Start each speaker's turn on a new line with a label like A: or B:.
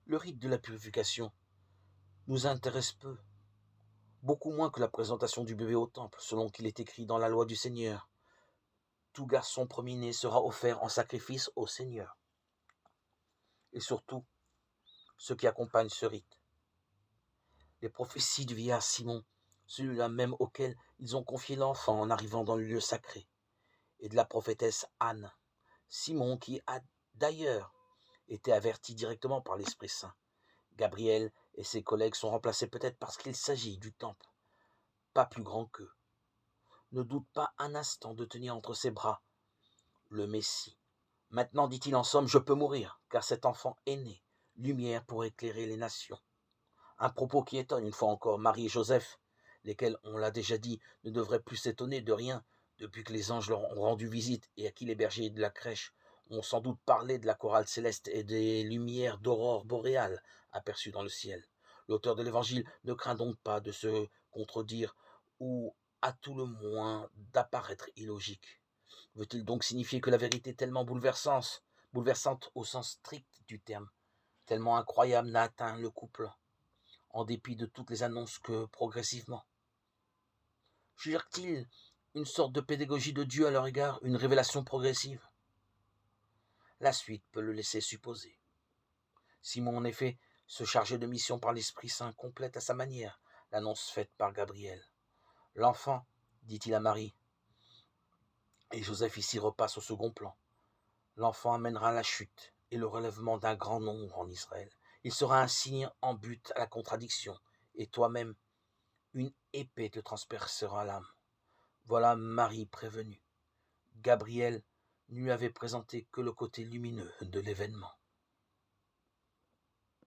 A: Le rite de la purification nous intéresse peu, beaucoup moins que la présentation du bébé au temple, selon qu'il est écrit dans la loi du Seigneur. Tout garçon premier-né sera offert en sacrifice au Seigneur. Et surtout, ce qui accompagne ce rite. Les prophéties du vieillard Simon, celui-là même auquel ils ont confié l'enfant en arrivant dans le lieu sacré, et de la prophétesse Anne, Simon qui a d'ailleurs été averti directement par l'Esprit Saint. Gabriel et ses collègues sont remplacés peut-être parce qu'il s'agit du temple, pas plus grand qu'eux. Ne doute pas un instant de tenir entre ses bras le Messie. Maintenant, dit-il en somme, je peux mourir, car cet enfant est né, lumière pour éclairer les nations. Un propos qui étonne une fois encore Marie et Joseph, lesquels, on l'a déjà dit, ne devraient plus s'étonner de rien depuis que les anges leur ont rendu visite et à qui les bergers de la crèche ont sans doute parlé de la chorale céleste et des lumières d'aurore boréale aperçues dans le ciel. L'auteur de l'Évangile ne craint donc pas de se contredire ou, à tout le moins, d'apparaître illogique. Veut-il donc signifier que la vérité tellement bouleversante au sens strict du terme, tellement incroyable n'a atteint le couple, en dépit de toutes les annonces que progressivement? Suggère-t-il une sorte de pédagogie de Dieu à leur égard, une révélation progressive? La suite peut le laisser supposer. Simon, en effet, se chargeait de mission par l'Esprit Saint, complète à sa manière l'annonce faite par Gabriel. L'enfant, dit-il à Marie, et Joseph ici repasse au second plan, l'enfant amènera la chute et le relèvement d'un grand nombre en Israël. Il sera un signe en but à la contradiction, et toi-même, une épée te transpercera l'âme. Voilà Marie prévenue. Gabriel ne lui avait présenté que le côté lumineux de l'événement.